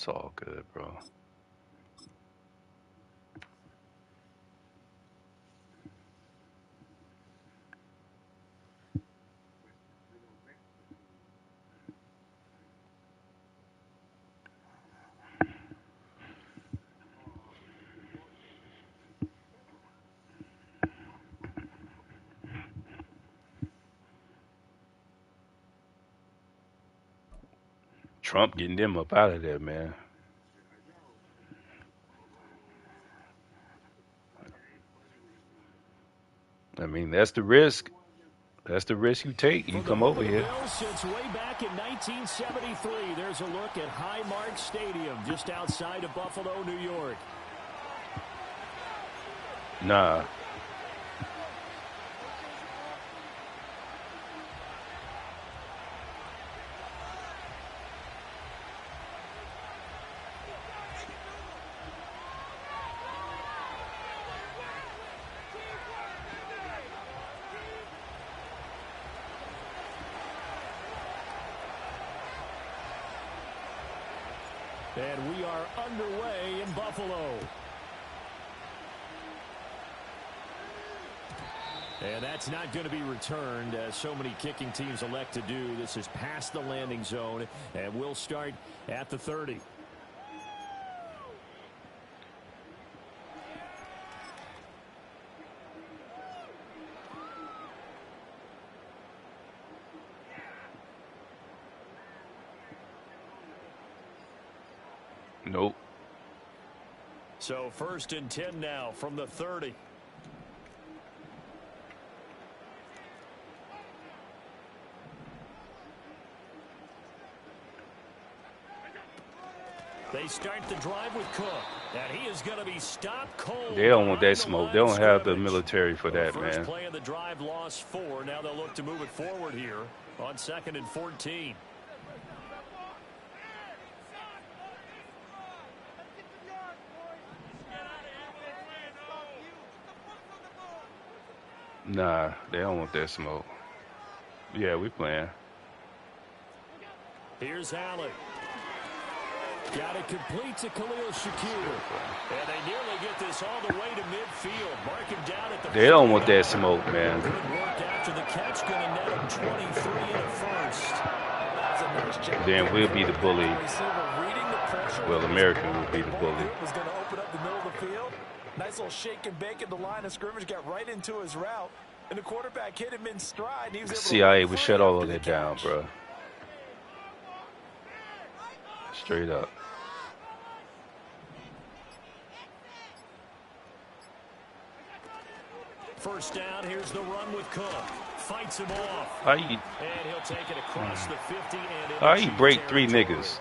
It's all good, bro. Trump getting them up out of there, man. I mean, that's the risk. That's the risk you take. You For the come home over of the here. Bills since way back in 1973, there's a look at Highmark Stadium just outside of Buffalo, New York. Nah. And we are underway in Buffalo. And that's not going to be returned, as so many kicking teams elect to do. This is past the landing zone, and we'll start at the 30. Nope. So 1st and 10 now from the 30. They start the drive with Cook, and he is going to be stopped cold. They don't want that smoke. They don't have the military for that, First man. play of the drive, lost 4. Now they'll look to move it forward here on 2nd and 14. Nah, they don't want that smoke. Yeah, we playing. Here's Allen. Got it complete to Khalil Shakir. And they nearly get this all the way to midfield. Mark him down at the They don't want that smoke, man. Good work after the catch. Going to net him 23 in the first. Then we'll be the bully. Well, American will be the bully. Was going to open up the middle of the field. Nice little shake and bake at the line of scrimmage. Got right into his route. And the quarterback hit him in stride. And he was able CIA to would shut all of that down, bro. Straight up. First down, here's the run with Cook. Fights him off. How you? And he'll take it across the 50 and How you break 3 niggas?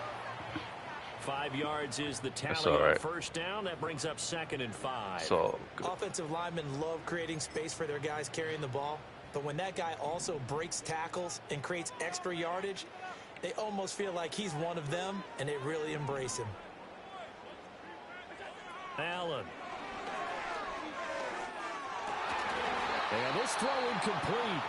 5 yards is the tally. That's all right. First down. That brings up 2nd and 5. So good. Offensive linemen love creating space for their guys carrying the ball. But when that guy also breaks tackles and creates extra yardage, they almost feel like he's one of them, and they really embrace him. Allen. And this throw incomplete.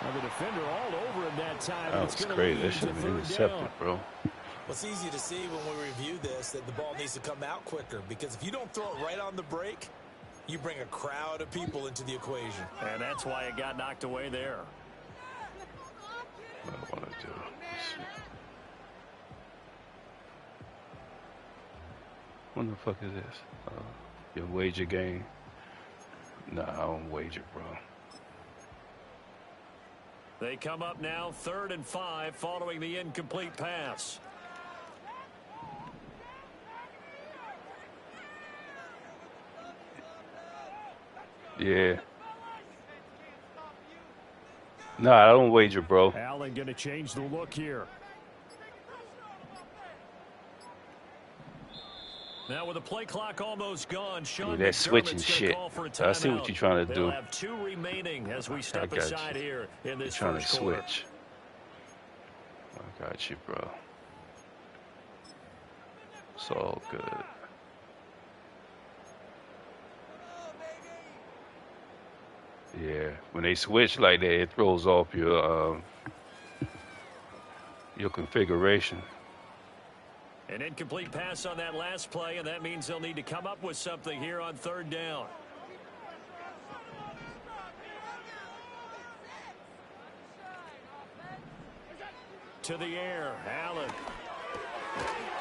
Now the defender all over him that time. That was crazy. That should have been intercepted, bro. Well, it's easy to see when we review this that the ball needs to come out quicker, because if you don't throw it right on the break, you bring a crowd of people into the equation. And that's why it got knocked away there. What I want to do. What the fuck is this? Your wager game? Nah, I don't wager, bro. They come up now 3rd and 5 following the incomplete pass. Yeah. Nah, I don't wager, bro. Allen going to change the look here. Now with the play clock almost gone, Sean that switching shit. I see what you're trying to do. They'll have 2 remaining as we step aside here in this trying first to quarter. switch. I got you, bro. It's all good. Yeah, when they switch like that, it throws off your configuration. An incomplete pass on that last play, and that means they'll need to come up with something here on 3rd down. To the air, Allen.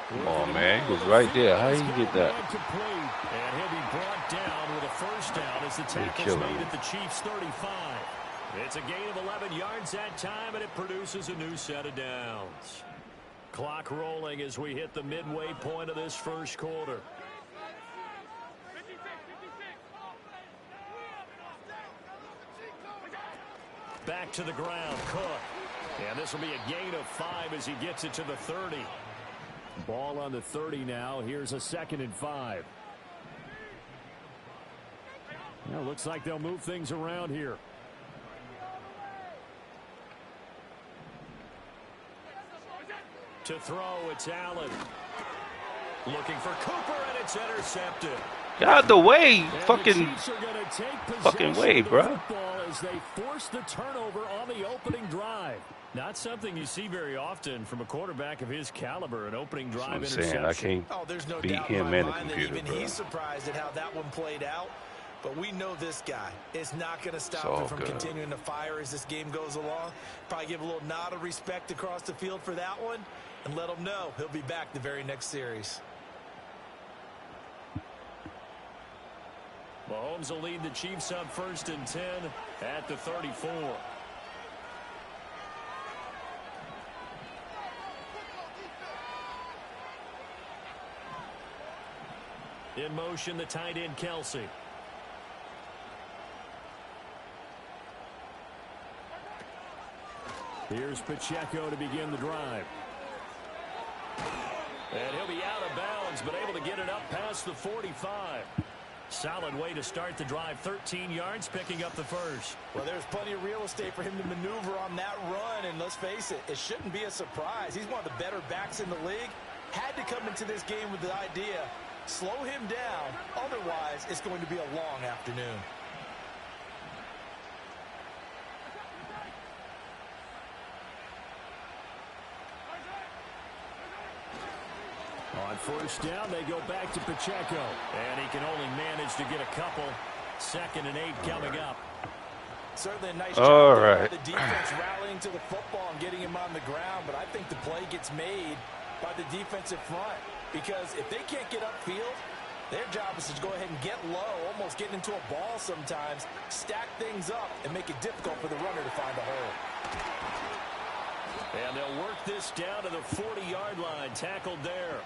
Come on, man. He was right there. How did he get that? And he'll be brought down with a 1st down as the tackle's made at the Chiefs' 35. It's a gain of 11 yards that time, and it produces a new set of downs. Clock rolling as we hit the midway point of this 1st quarter. Back to the ground, Cook. And this will be a gain of 5 as he gets it to the 30. Ball on the 30 now. Here's a 2nd and 5. Well, looks like they'll move things around here. To throw, it's Allen. Looking for Cooper, and it's intercepted. Get out the way, fucking way, bro. As they force the turnover on the opening drive. Not something you see very often from a quarterback of his caliber, an opening drive interception. I can't beat him and the computer, even bro. He's surprised at how that one played out. But we know this guy is not going to stop him from continuing to fire as this game goes along. Probably give a little nod of respect across the field for that one and let him know he'll be back the very next series. Mahomes will lead the Chiefs up 1st and 10 at the 34. In motion, the tight end, Kelsey. Here's Pacheco to begin the drive. And he'll be out of bounds, but able to get it up past the 45. Solid way to start the drive. 13 yards, picking up the 1st. Well, there's plenty of real estate for him to maneuver on that run, and let's face it, it shouldn't be a surprise. He's one of the better backs in the league. Had to come into this game with the idea, slow him down, otherwise it's going to be a long afternoon. On 1st down, they go back to Pacheco. And he can only manage to get a couple. 2nd and 8 coming up. Certainly a nice job by the defense rallying to the football and getting him on the ground. But I think the play gets made by the defensive front. Because if they can't get upfield, their job is to go ahead and get low, almost getting into a ball sometimes, stack things up, and make it difficult for the runner to find a hole. And they'll work this down to the 40-yard line. Tackled there.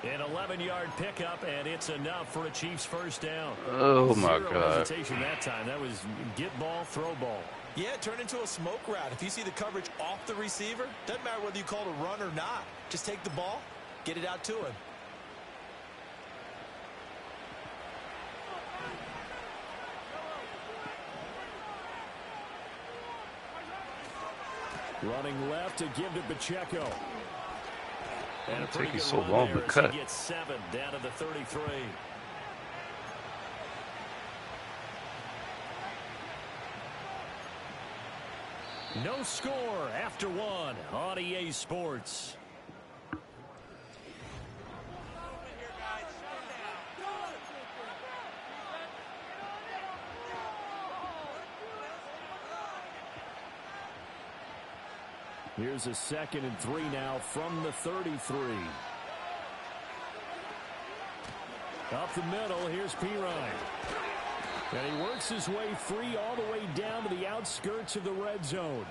An 11-yard pickup, and it's enough for a Chiefs 1st down. Oh, my God. Zero hesitation that time. That was get ball, throw ball. Yeah, turn into a smoke route. If you see the coverage off the receiver, doesn't matter whether you call it a run or not. Just take the ball, get it out to him. Running left to give to Pacheco. And it's taking so long to cut. He gets 7 down to the 33. No score after 1 on EA Sports. Here's a 2nd and 3 now from the 33. Up the middle, here's Pirine. And he works his way free all the way down to the outskirts of the red zone.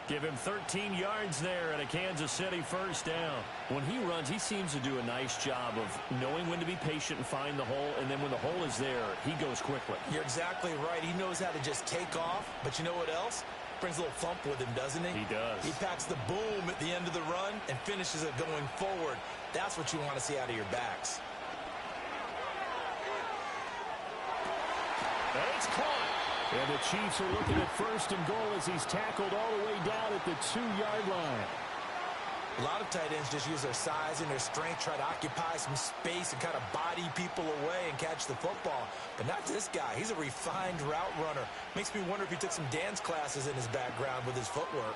Give him 13 yards there and a Kansas City 1st down. When he runs, he seems to do a nice job of knowing when to be patient and find the hole, and then when the hole is there, he goes quickly. You're exactly right. He knows how to just take off, but you know what else? Brings a little thump with him, doesn't he? He does. He packs the boom at the end of the run and finishes it going forward. That's what you want to see out of your backs. And it's caught. And the Chiefs are looking at 1st and goal as he's tackled all the way down at the 2-yard line. A lot of tight ends just use their size and their strength, try to occupy some space and kind of body people away and catch the football. But not this guy. He's a refined route runner. Makes me wonder if he took some dance classes in his background with his footwork.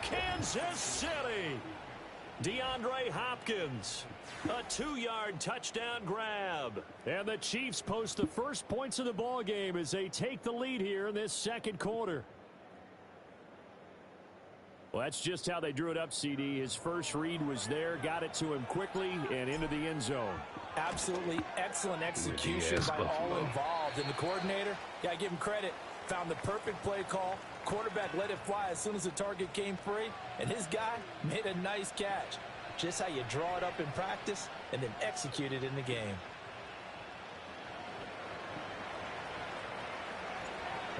Kansas City. DeAndre Hopkins, a 2-yard touchdown grab. And the Chiefs post the first points of the ball game as they take the lead here in this second quarter. Well, that's just how they drew it up, CD. His first read was there, got it to him quickly, and into the end zone. Absolutely excellent execution by all involved. And the coordinator, got to give him credit, found the perfect play call. Quarterback let it fly as soon as the target came free, and his guy made a nice catch. Just how you draw it up in practice and then execute it in the game.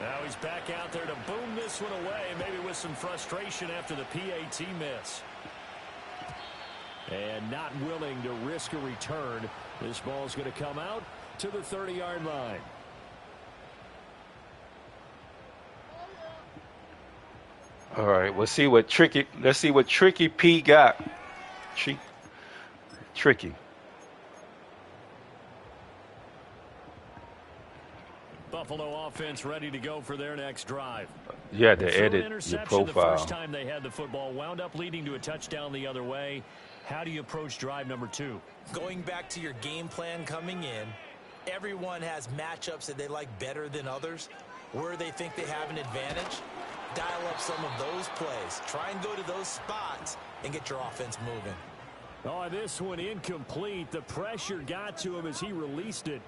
Now he's back out there to boom this one away, maybe with some frustration after the PAT miss. And not willing to risk a return. This ball's going to come out to the 30-yard line. All right, let's see what Tricky P got. Tricky. Buffalo offense ready to go for their next drive. Yeah, to edit your profile. The first time they had the football wound up leading to a touchdown the other way. How do you approach drive number 2? Going back to your game plan coming in, everyone has matchups that they like better than others. Where they think they have an advantage, dial up some of those plays. Try and go to those spots and get your offense moving. Oh, this one incomplete. The pressure got to him as he released it.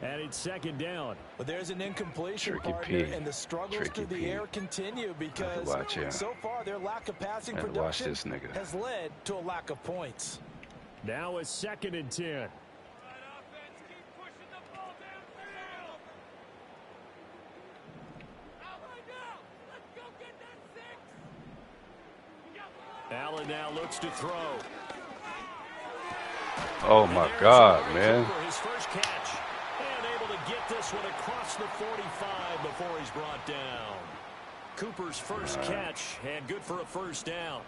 And it's second down. But there's an incompletion, partner, and the struggles through the air continue because so far their lack of passing production has led to a lack of points. Now a 2nd and 10. Allen now looks to throw. Oh, my God, man. His first catch. And able to get this one across the 45 before he's brought down. Cooper's first catch, and good for a first down.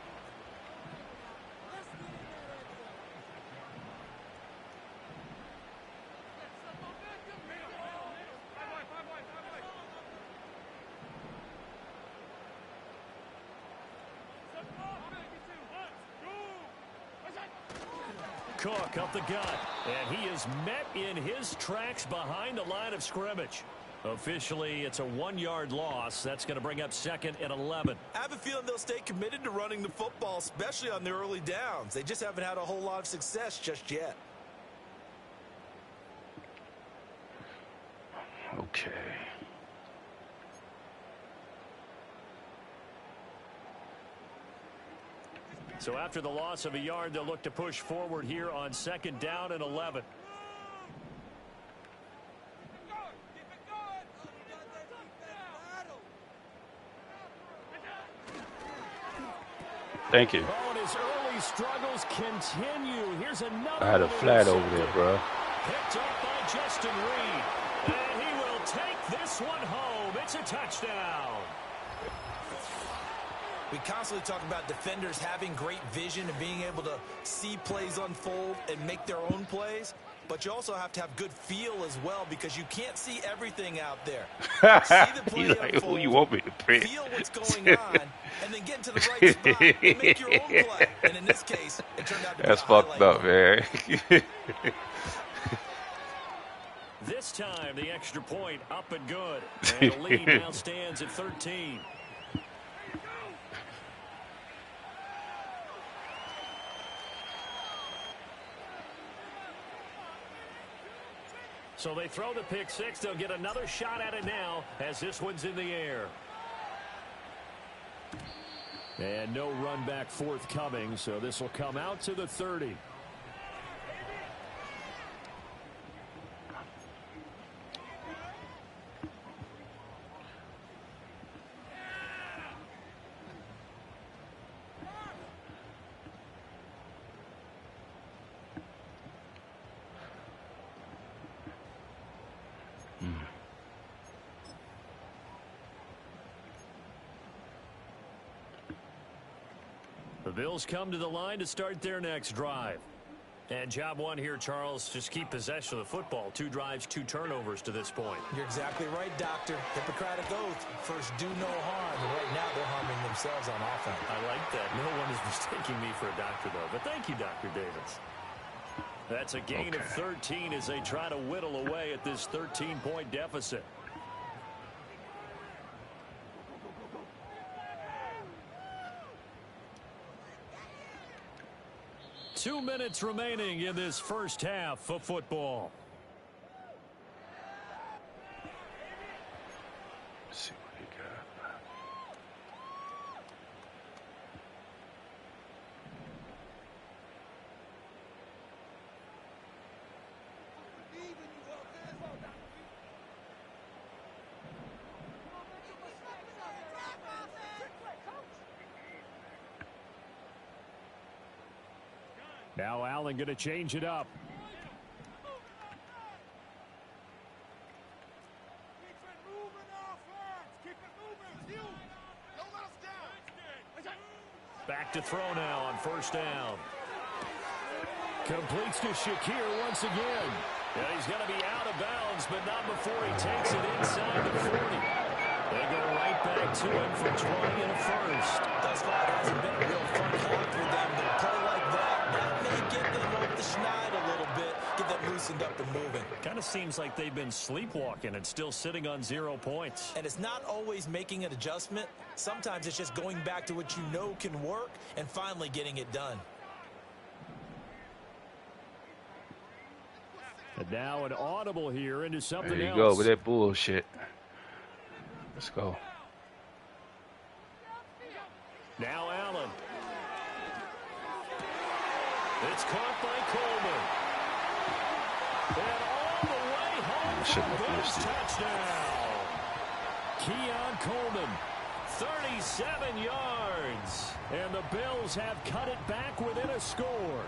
Cook up the gut, and he is met in his tracks behind the line of scrimmage. Officially, it's a 1-yard loss. That's going to bring up 2nd and 11. I have a feeling they'll stay committed to running the football, especially on their early downs. They just haven't had a whole lot of success just yet. Okay. So after the loss of a yard, they'll look to push forward here on 2nd down and 11. Thank you. Oh, and his early struggles continue. Here's another. I had a flat over there, bro. Picked up by Justin Reed. And he will take this one home. It's a touchdown. We constantly talk about defenders having great vision and being able to see plays unfold and make their own plays. But you also have to have good feel as well because you can't see everything out there. See the play like, unfold, who you want me to print? feel what's going on, and then get into the right spot and make your own play. And in this case, it turned out to be That's fucked up, man. This time, the extra point up and good. And the lead now stands at 13. So they throw the pick six. They'll get another shot at it now as this one's in the air. And no run back forthcoming, so this will come out to the 30. The Bills come to the line to start their next drive. And job one here, Charles, just keep possession of the football. 2 drives, 2 turnovers to this point. You're exactly right, Doctor. Hippocratic oath. First, do no harm. And right now, they're harming themselves on offense. I like that. No one is mistaking me for a doctor, though. But thank you, Dr. Davis. That's a gain of 13 as they try to whittle away at this 13-point deficit. Two minutes remaining in this first half of football. Let's see what he got. Now Allen going to change it up. Back to throw now on first down. Completes to Shakir once again. And he's going to be out of bounds, but not before he takes it inside the 40. They go right back to him for 20 and a first. Thus far, it hasn't been a real fun half for them. They play like that may get them off the schneid a little bit, get them loosened up and moving. Kind of seems like they've been sleepwalking and still sitting on 0 points. And it's not always making an adjustment. Sometimes it's just going back to what you know can work and finally getting it done. And now an audible here into something else. There you go with that bullshit. Let's go. Now Allen. It's caught by Coleman. And all the way home for Bills touchdown. Keon Coleman, 37 yards. And the Bills have cut it back within a score.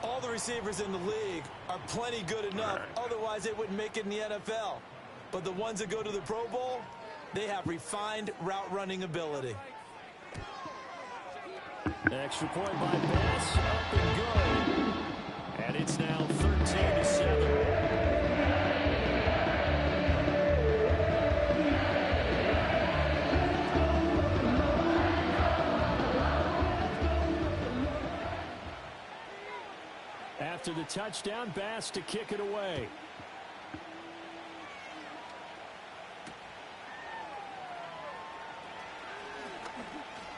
All the receivers in the league are plenty good enough. Otherwise, they wouldn't make it in the NFL. But the ones that go to the Pro Bowl, they have refined route running ability. Extra point by Bass, up and good. And it's now 13-7. After the touchdown, Bass to kick it away.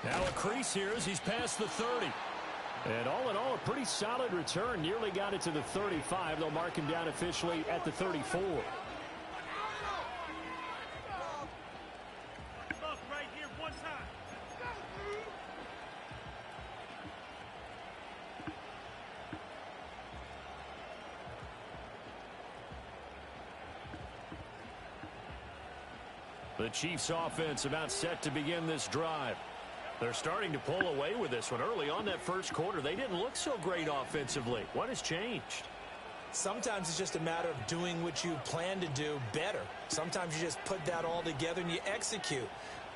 Now a crease here as he's past the 30. And all in all, a pretty solid return. Nearly got it to the 35. They'll mark him down officially at the 34. The Chiefs offense about set to begin this drive. They're starting to pull away with this one. Early on that first quarter, they didn't look so great offensively. What has changed? Sometimes it's just a matter of doing what you plan to do better. Sometimes you just put that all together and you execute.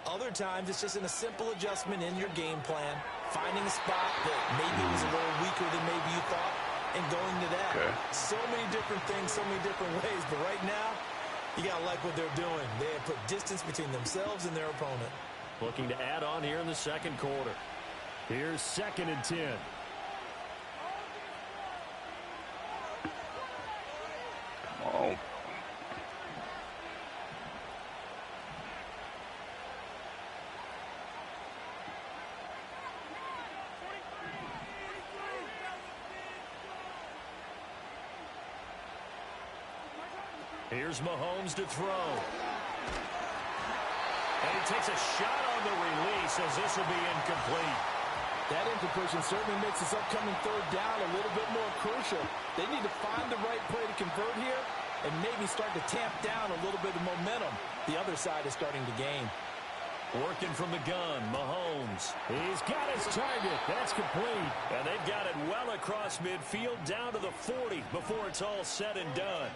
Other times it's just in a simple adjustment in your game plan, finding a spot that maybe was a little weaker than maybe you thought, and going to that. Okay. So many different things, so many different ways, but right now, you got to like what they're doing. They have put distance between themselves and their opponent. Looking to add on here in the second quarter. Here's 2nd and 10. Come on. Here's Mahomes to throw. And he takes a shot on the release as this will be incomplete. That incompletion certainly makes this upcoming third down a little bit more crucial. They need to find the right play to convert here and maybe start to tamp down a little bit of momentum. The other side is starting to gain. Working from the gun, Mahomes. He's got his target. That's complete. And they've got it well across midfield down to the 40 before it's all said and done.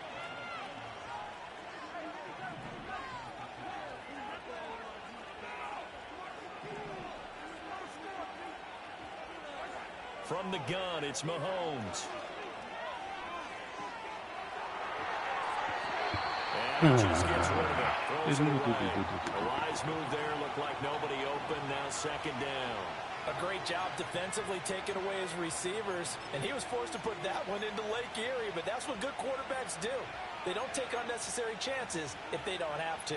From the gun, it's Mahomes. Just gets rid of it. Throws it away. A wise move there. Looked like nobody open. Now second down. A great job defensively taking away his receivers, and he was forced to put that one into Lake Erie, but that's what good quarterbacks do. They don't take unnecessary chances if they don't have to.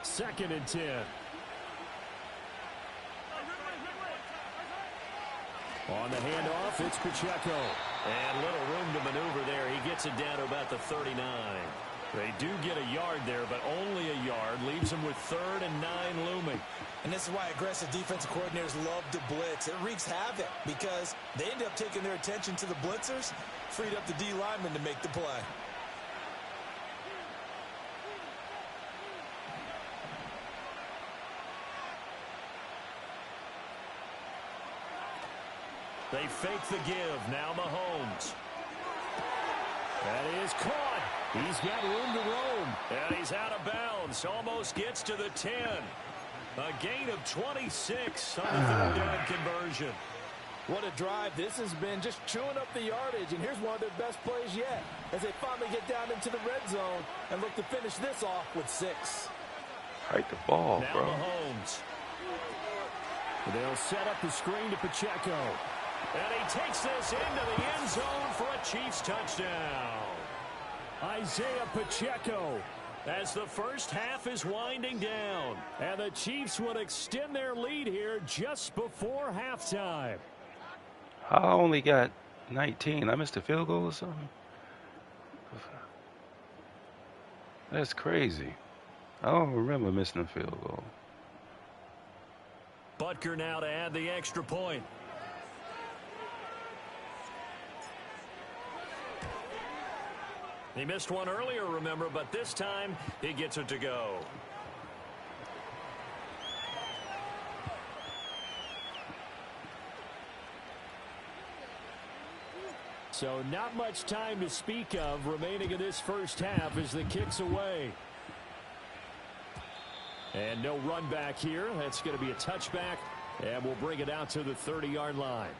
Second and 10. On the handoff, it's Pacheco. And little room to maneuver there. He gets it down to about the 39. They do get a yard there, but only a yard. Leaves them with 3rd and 9 looming. And this is why aggressive defensive coordinators love to blitz. It wreaks havoc because they end up taking their attention to the blitzers, freed up the D lineman to make the play. They fake the give. Now Mahomes. That is caught. He's got room to roam. And he's out of bounds. Almost gets to the 10. A gain of 26 on the 3rd down conversion. What a drive this has been, just chewing up the yardage. And here's one of their best plays yet as they finally get down into the red zone and look to finish this off with 6. Fight the ball, now bro. Mahomes. They'll set up the screen to Pacheco. And he takes this into the end zone for a Chiefs touchdown. Isaiah Pacheco, as the first half is winding down. And the Chiefs would extend their lead here just before halftime. I only got 19. I missed a field goal or something? That's crazy. I don't remember missing a field goal. Butker now to add the extra point. He missed one earlier, remember, but this time he gets it to go. So not much time to speak of remaining in this first half as the kick's away. And no run back here. That's going to be a touchback, and we'll bring it out to the 30-yard line.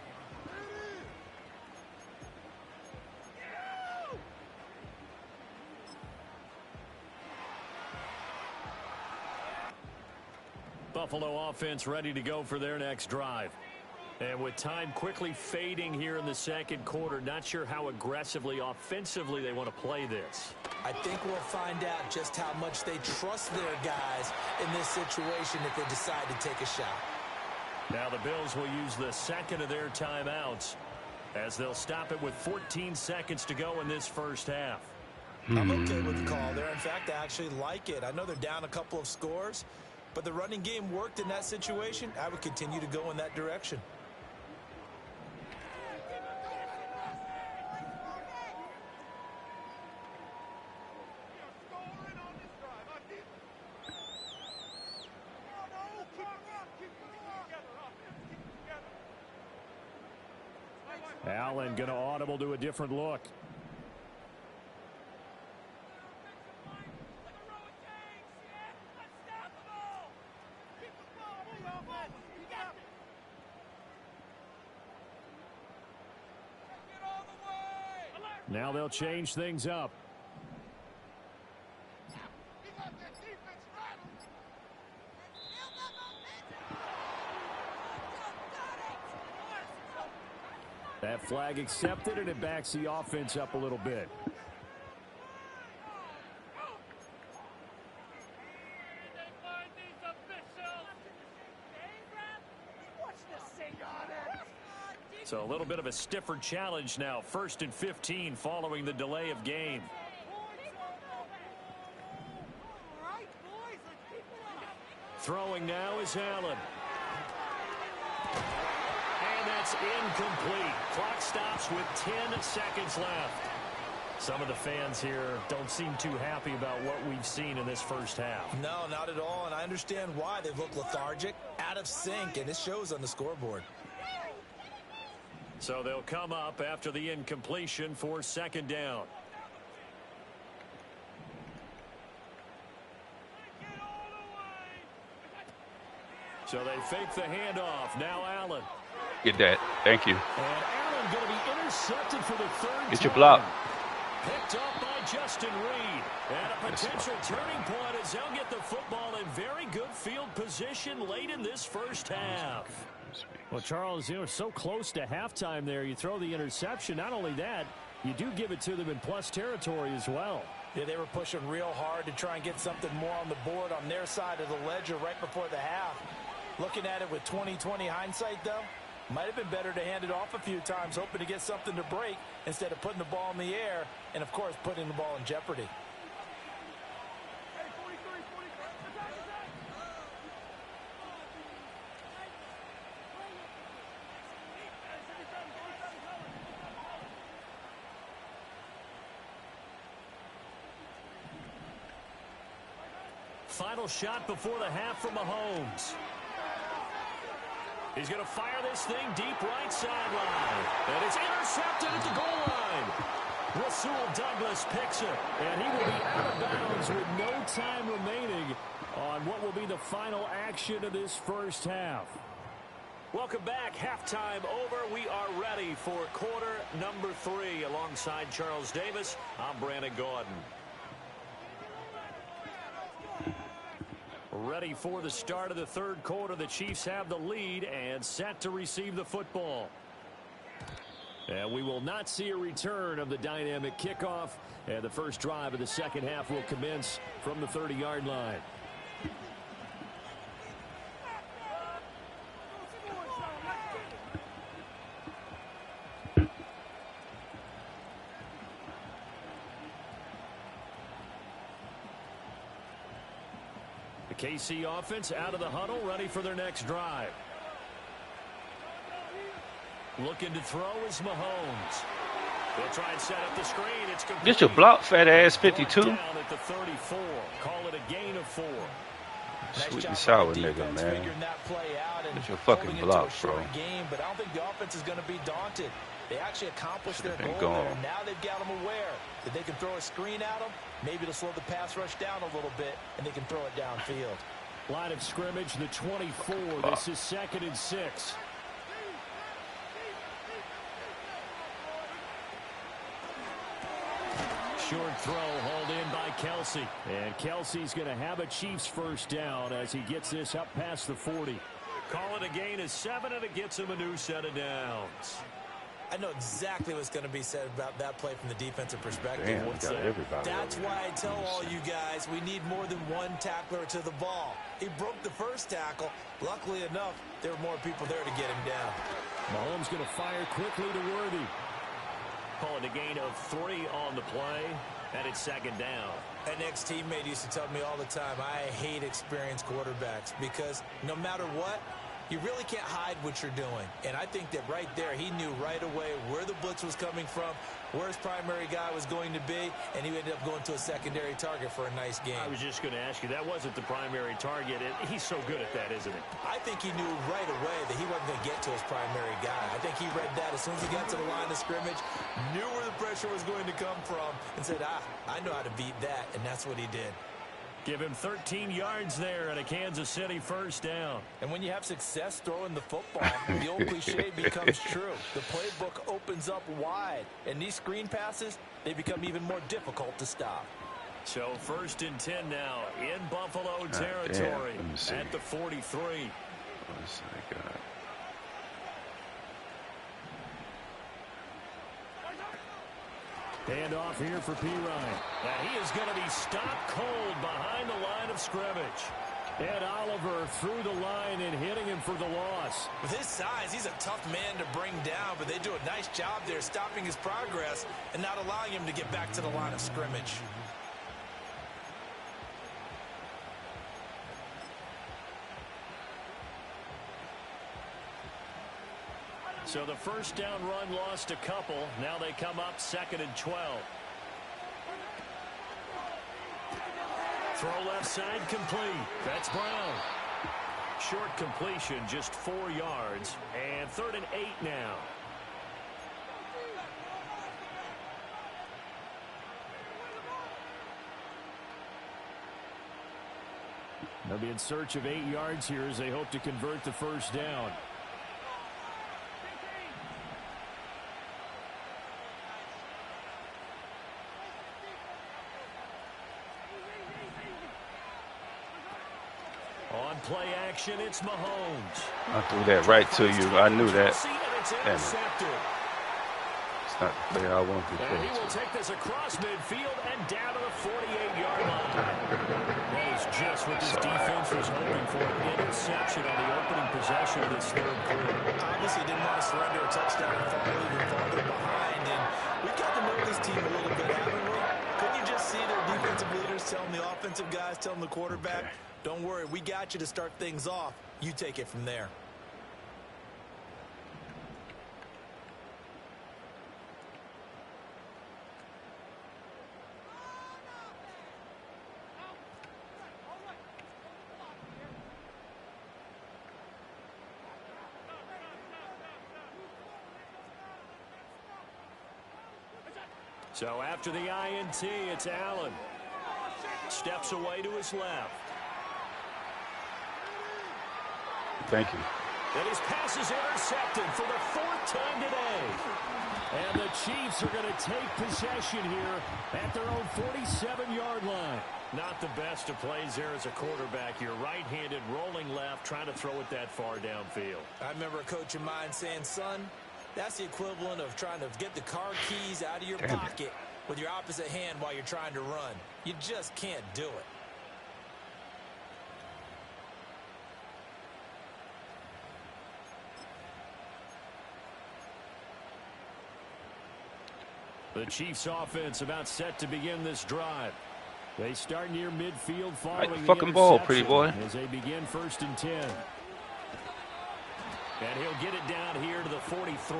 Buffalo offense ready to go for their next drive. And with time quickly fading here in the second quarter, not sure how aggressively, offensively they want to play this. I think we'll find out just how much they trust their guys in this situation if they decide to take a shot. Now the Bills will use the second of their timeouts as they'll stop it with 14 seconds to go in this first half. I'm okay with the call there. In fact, I actually like it. I know they're down a couple of scores, but the running game worked in that situation. I would continue to go in that direction. Allen going to audible to a different look. Now they'll change things up. That flag accepted, and it backs the offense up a little bit. So a little bit of a stiffer challenge now. 1st and 15 following the delay of game. Throwing now is Allen. And that's incomplete. Clock stops with 10 seconds left. Some of the fans here don't seem too happy about what we've seen in this first half. No, not at all, and I understand why. They look lethargic, out of sync, and it shows on the scoreboard. So they'll come up after the incompletion for second down. So they fake the handoff. Now Allen. Get that. Thank you. And Allen going to be intercepted for the third Get time. your block. Picked up by Justin Reed. And a potential turning point as they'll get the football in very good field position late in this first half. Well, Charles, you know, so close to halftime there. You throw the interception. Not only that, you do give it to them in plus territory as well. Yeah, they were pushing real hard to try and get something more on the board on their side of the ledger right before the half. Looking at it with 20/20 hindsight, though, might have been better to hand it off a few times, hoping to get something to break instead of putting the ball in the air and, of course, putting the ball in jeopardy. Final shot before the half from Mahomes. He's going to fire this thing deep right sideline. And it's intercepted at the goal line. Rasul Douglas picks it. And he will be out of bounds with no time remaining on what will be the final action of this first half. Welcome back. Halftime over. We are ready for quarter number 3. Alongside Charles Davis, I'm Brandon Gordon. Ready for the start of the third quarter. The Chiefs have the lead and set to receive the football. And we will not see a return of the dynamic kickoff. And the first drive of the second half will commence from the 30-yard line. KC offense out of the huddle, ready for their next drive. Looking to throw is Mahomes. They'll try and set up the screen. It's complete. Get your block, fat ass 52. Down at the 34. Call it a gain of 4. Sweet and sour nigga, man. Get your fucking block, bro. Game, but I don't think the offense is going to be daunted. They actually accomplished their goal gone. there. Now they've got them aware that they can throw a screen at them. Maybe to slow the pass rush down a little bit, and they can throw it downfield. Line of scrimmage, the 24. This is 2nd and 6. Short throw hauled in by Kelsey. And Kelsey's going to have a Chiefs first down as he gets this up past the 40. Call it a gain of 7, and it gets him a new set of downs. I know exactly what's going to be said about that play from the defensive perspective. Damn, everybody That's why I tell all you guys we need more than one tackler to the ball. He broke the first tackle. Luckily enough, there were more people there to get him down. Mahomes going to fire quickly to Worthy. Calling a gain of 3 on the play, and it's 2nd down. An ex-teammate used to tell me all the time, I hate experienced quarterbacks because no matter what, you really can't hide what you're doing. And I think that right there, he knew right away where the blitz was coming from, where his primary guy was going to be, and he ended up going to a secondary target for a nice game. I was just going to ask you, that wasn't the primary target. He's so good at that, isn't it? I think he knew right away that he wasn't going to get to his primary guy. I think he read that as soon as he got to the line of scrimmage, knew where the pressure was going to come from, and said, I know how to beat that, and that's what he did. Give him 13 yards there and a Kansas City first down. And when you have success throwing the football, the old cliche becomes true. The playbook opens up wide, and these screen passes, they become even more difficult to stop. So 1st and 10 now in Buffalo territory at the 43. What's that guy? Hand off here for P. Ryan. And he is going to be stopped cold behind the line of scrimmage. Ed Oliver through the line and hitting him for the loss. With his size, he's a tough man to bring down, but they do a nice job there stopping his progress and not allowing him to get back to the line of scrimmage. So the first down run lost a couple. Now they come up 2nd and 12. Throw left side complete. That's Brown. Short completion, just 4 yards. And 3rd and 8 now. They'll be in search of 8 yards here as they hope to convert the first down. On play action, it's Mahomes. I threw that right to you. I knew that. Damn it. It's not the play I wanted to And he will take this across midfield and down to the 48-yard line. That is just what this defense was hoping for. An interception on the opening possession of this third quarter. Obviously didn't want to surrender a touchdown and fall even farther behind. And we've got to know this team a little bit, haven't we? Couldn't you just see their defensive leaders telling the offensive guys, telling the quarterback, don't worry, we got you to start things off. You take it from there. So after the INT, it's Allen. Steps away to his left. Thank you. And his pass is intercepted for the 4th time today. And the Chiefs are going to take possession here at their own 47-yard line. Not the best of plays there as a quarterback. You're right-handed, rolling left, trying to throw it that far downfield. I remember a coach of mine saying, son, that's the equivalent of trying to get the car keys out of your pocket with your opposite hand while you're trying to run. You just can't do it. The Chiefs offense about set to begin this drive. They start near midfield following the fucking ball, pretty boy. As they begin 1st and 10. And he'll get it down here to the 43.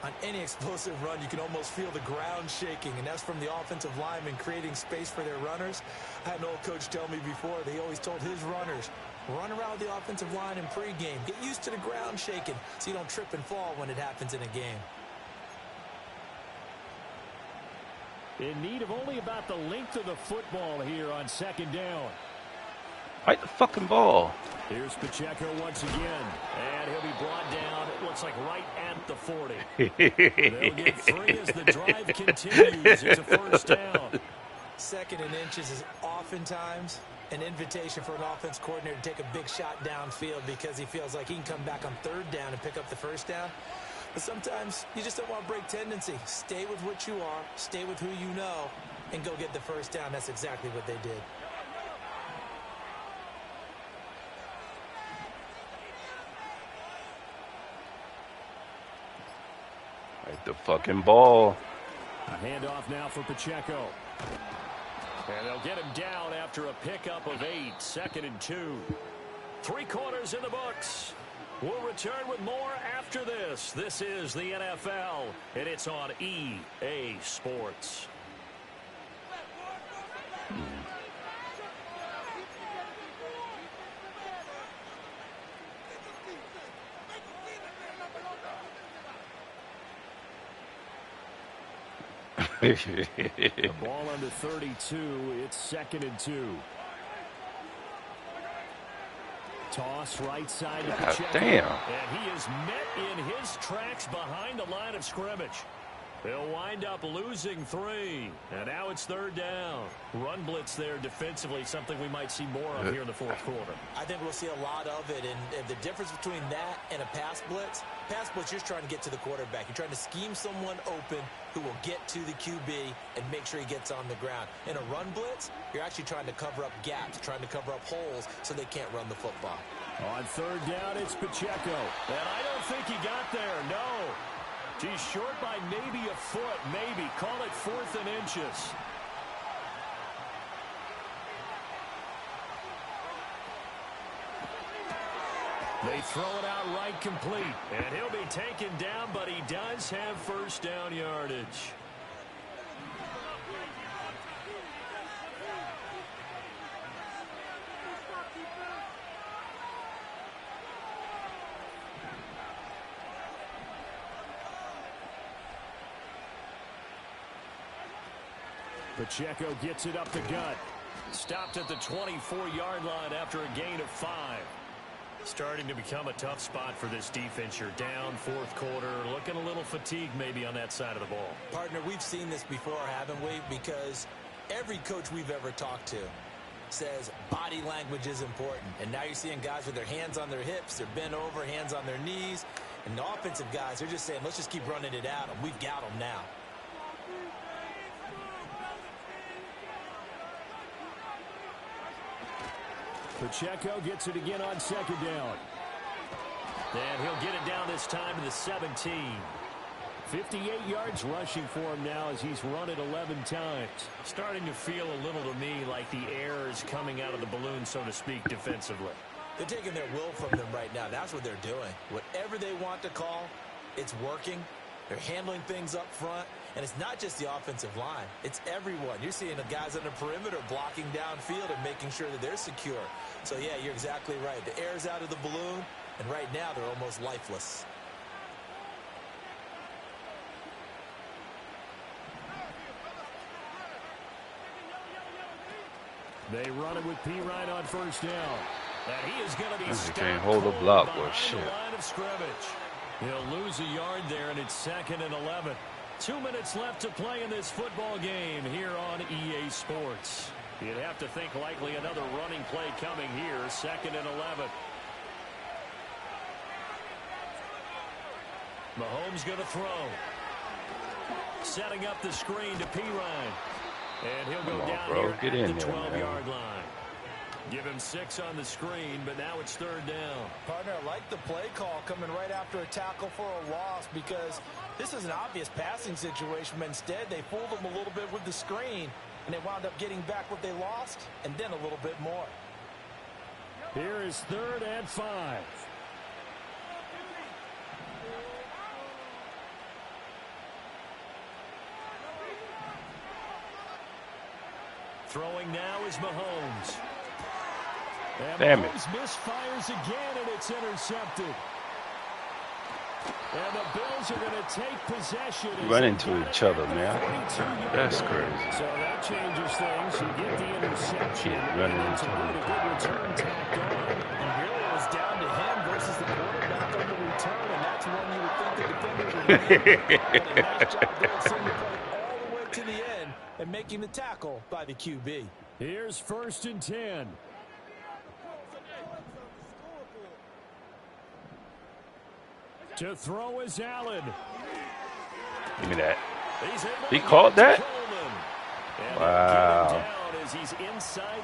On any explosive run, you can almost feel the ground shaking, and that's from the offensive linemen creating space for their runners. I had an old coach tell me before, they always told his runners, run around the offensive line in pregame. Get used to the ground shaking so you don't trip and fall when it happens in a game. In need of only about the length of the football here on 2nd down. Fight the fucking ball. Here's Pacheco once again, and he'll be brought down, it looks like right at the 40. They'll get 3 as the drive continues. It's a 1st down. 2nd and inches is oftentimes an invitation for an offense coordinator to take a big shot downfield because he feels like he can come back on 3rd down and pick up the 1st down. But sometimes you just don't want to break tendency. Stay with what you are, stay with who you know, and go get the 1st down. That's exactly what they did. Fight the fucking ball. A handoff now for Pacheco. And they'll get him down after a pickup of 8. 2nd and 2. 3 quarters in the books. We'll return with more after this. This is the NFL, and it's on EA Sports. The ball under 32. It's 2nd and 2. Toss right side to Pacheco. Damn. And he is met in his tracks behind the line of scrimmage. They'll wind up losing 3. And now it's 3rd down. Run blitz there defensively, something we might see more of here in the 4th quarter. I think we'll see a lot of it. And the difference between that and a pass blitz, you're just trying to get to the quarterback. You're trying to scheme someone open who will get to the QB and make sure he gets on the ground. In a run blitz, you're actually trying to cover up gaps, trying to cover up holes so they can't run the football. On 3rd down, it's Pacheco. And I don't think he got there, no. He's short by maybe a foot, maybe. Call it 4th and inches. They throw it out right complete. And he'll be taken down, but he does have 1st down yardage. Pacheco gets it up the gut. Stopped at the 24-yard line after a gain of 5. Starting to become a tough spot for this defense. You're down fourth quarter, looking a little fatigued maybe on that side of the ball. Partner, we've seen this before, haven't we? Because every coach we've ever talked to says body language is important. And now you're seeing guys with their hands on their hips, they're bent over, hands on their knees. And the offensive guys, they're just saying, let's just keep running it at them. We've got them now. Pacheco gets it again on second down. And he'll get it down this time to the 17. 58 yards rushing for him now as he's run it 11 times. Starting to feel a little to me like the air is coming out of the balloon, so to speak, defensively. They're taking their will from them right now. That's what they're doing. Whatever they want to call, it's working. They're handling things up front. And it's not just the offensive line. It's everyone. You're seeing the guys on the perimeter blocking downfield and making sure that they're secure. So, yeah, you're exactly right. The air's out of the balloon, and right now they're almost lifeless. They run it with P. Ryan on first down. And he is going to be stopped. Can't hold a block or shit. Line of scrimmage. He'll lose a yard there, and it's 2nd and 11. 2 minutes left to play in this football game here on EA Sports. You'd have to think likely another running play coming here. 2nd and 11. Mahomes going to throw. Setting up the screen to P. Ryan. And he'll go down here at the 12-yard line. Give him 6 on the screen, but now it's 3rd down. Partner, I like the play call coming right after a tackle for a loss because this is an obvious passing situation, but instead they fooled them a little bit with the screen, and they wound up getting back what they lost and then a little bit more. Here is 3rd and 5. Throwing now is Mahomes. And damn it. Mahomes misfires again, and it's intercepted. And the Bills are going to take possession. Run into each other, man. That's crazy. So that changes things. You get the interception. Running into a good return tacked on. And really it was down to him versus the quarterback on the return, and that's one you would think the defenders would win. A nice job there, sending the play all the way to the end and making the tackle by the QB. Here's 1st and 10. To throw is Allen. Give me that. He called that? Wow.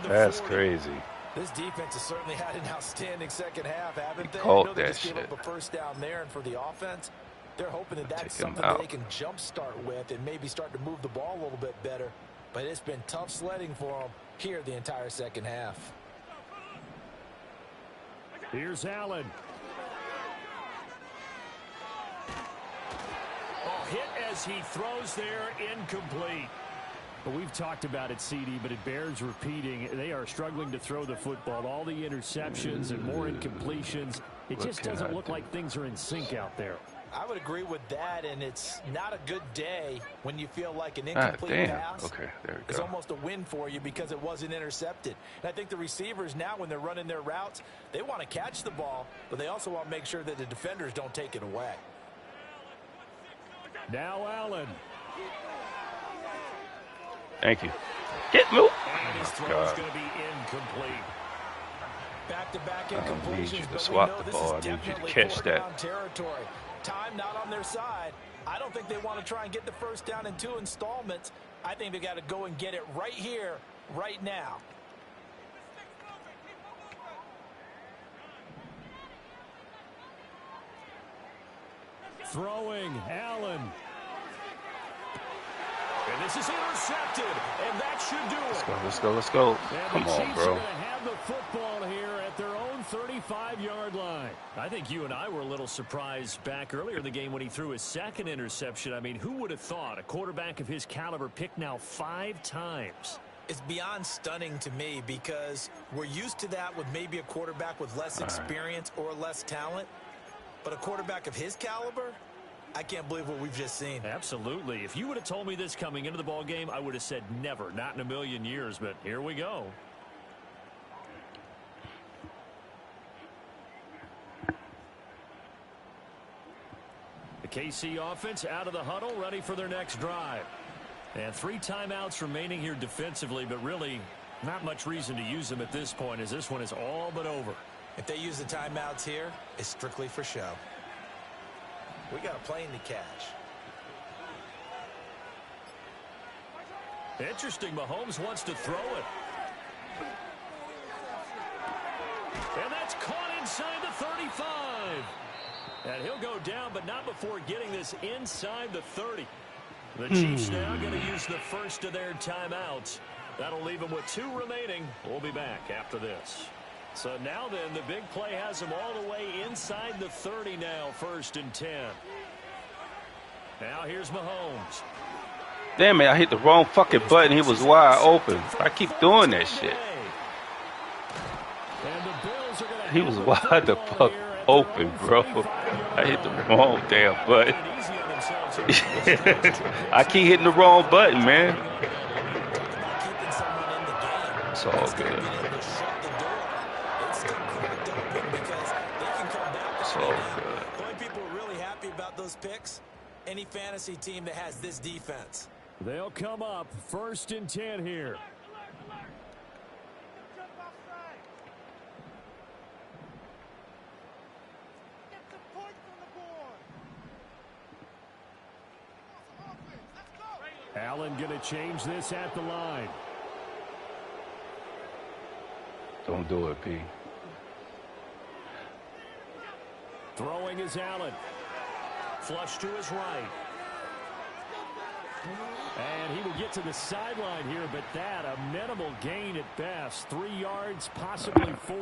That's crazy. This defense has certainly had an outstanding second half, haven't they? Called they that just shit. gave up a first down there, and for the offense, they're hoping that that's something that they can jumpstart with and maybe start to move the ball a little bit better. But it's been tough sledding for them here the entire second half. Here's Allen. Oh, hit as he throws there, incomplete. But we've talked about it, CD, but it bears repeating. They are struggling to throw the football. All the interceptions and more incompletions. It just doesn't look like things are in sync out there. I would agree with that, and it's not a good day when you feel like an incomplete pass is almost a win for you because it wasn't intercepted. And I think the receivers now, when they're running their routes, they want to catch the ball, but they also want to make sure that the defenders don't take it away. Now Allen. Thank you. Get moved. And his throw is going to be incomplete. Back-to-back incompletions, I need you to but swat we know the this ball. is I need you to definitely catch that. fourth-down territory. Time not on their side. I don't think they want to try and get the first down in 2 installments. I think they got to go and get it right here, right now. Throwing, Allen. And this is intercepted, and that should do it. Let's go, let's go. Come on, bro. Have the football here at their own 35-yard line. I think you and I were a little surprised back earlier in the game when he threw his 2nd interception. I mean, who would have thought a quarterback of his caliber picked now 5 times? It's beyond stunning to me because we're used to that with maybe a quarterback with less experience or less talent. But a quarterback of his caliber, I can't believe what we've just seen. Absolutely. If you would have told me this coming into the ball game, I would have said never, not in a million years. But here we go. The KC offense out of the huddle, ready for their next drive. And 3 timeouts remaining here defensively, but really not much reason to use them at this point, as this one is all but over. If they use the timeouts here, it's strictly for show. We got a plane to catch. Interesting. Mahomes wants to throw it. And that's caught inside the 35. And he'll go down, but not before getting this inside the 30. The Chiefs now going to use the first of their timeouts. That'll leave them with 2 remaining. We'll be back after this. So now then, the big play has them all the way inside the 30 now, 1st and 10. Now here's Mahomes. Damn it, I hit the wrong fucking button. He was wide open. I keep doing that shit. He was wide the fuck open, bro. I hit the wrong damn button. I keep hitting the wrong button, man. It's all good. It's all good. The only people are really happy about those picks, any fantasy team that has this defense. They'll come up 1st and 10 here. Allen going to change this at the line. Don't do it, P. Throwing is Allen. Flush to his right. And he will get to the sideline here, but that a minimal gain at best. 3 yards, possibly 4.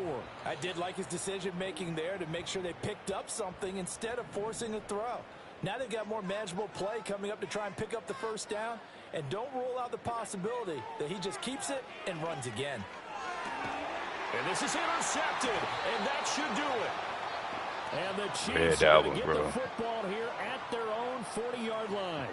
I did like his decision-making there to make sure they picked up something instead of forcing a throw. Now they've got more manageable play coming up to try and pick up the 1st down. And don't rule out the possibility that he just keeps it and runs again. And this is intercepted, and that should do it. And the Chiefs are going to get the football here at their own 40-yard line.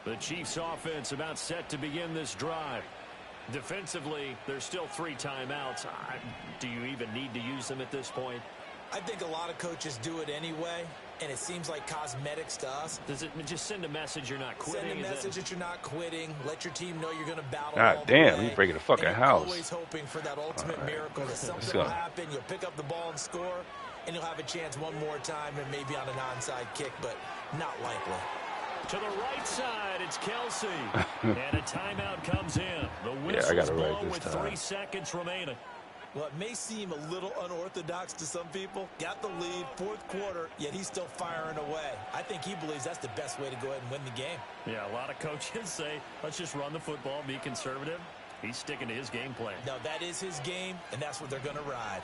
The Chiefs offense about set to begin this drive. Defensively, there's still 3 timeouts. Do you even need to use them at this point? I think a lot of coaches do it anyway, and it seems like cosmetics to us. Does it just send a message you're not quitting? Send a message that you're not quitting. Let your team know you're going to battle. God damn, he's breaking the fucking house. Always hoping for that ultimate miracle that something will happen. You'll pick up the ball and score, and you'll have a chance one more time and maybe on an onside kick, but not likely. To the right side, it's Kelsey. And a timeout comes in. The whistle's blown with 3 seconds remaining. Well, it may seem a little unorthodox to some people. Got the lead, 4th quarter, yet he's still firing away. I think he believes that's the best way to go ahead and win the game. Yeah, a lot of coaches say, let's just run the football, be conservative. He's sticking to his game plan. No, that is his game, and that's what they're going to ride.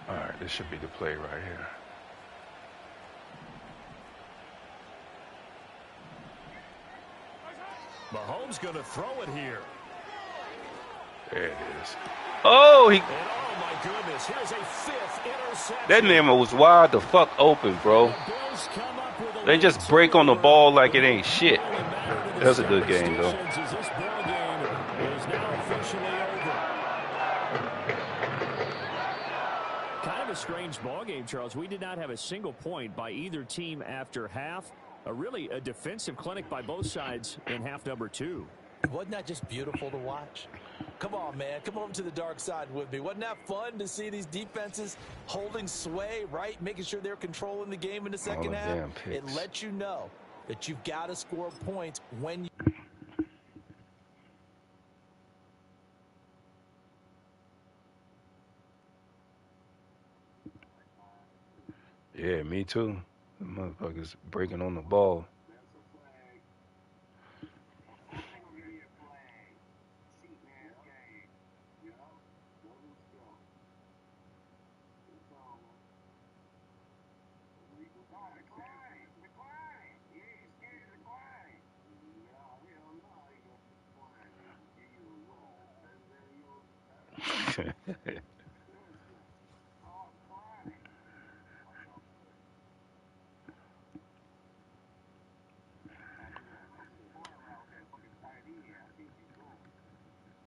All right, this should be the play right here. Mahomes going to throw it here. There it is. Oh, he. And oh my goodness, here's a 5th interception. That name was wide the fuck open, bro. They just break on the ball like it ain't shit. That's a good game, though. This ball game is now officially over. Kind of a strange ball game, Charles. We did not have a single point by either team after half. Really a defensive clinic by both sides in half number 2. Wasn't that just beautiful to watch? Come on, man. Come over to the dark side with me. Wasn't that fun to see these defenses holding sway, right? Making sure they're controlling the game in the second half. It lets you know that you've got to score points when you... Yeah, me too. The motherfuckers breaking on the ball.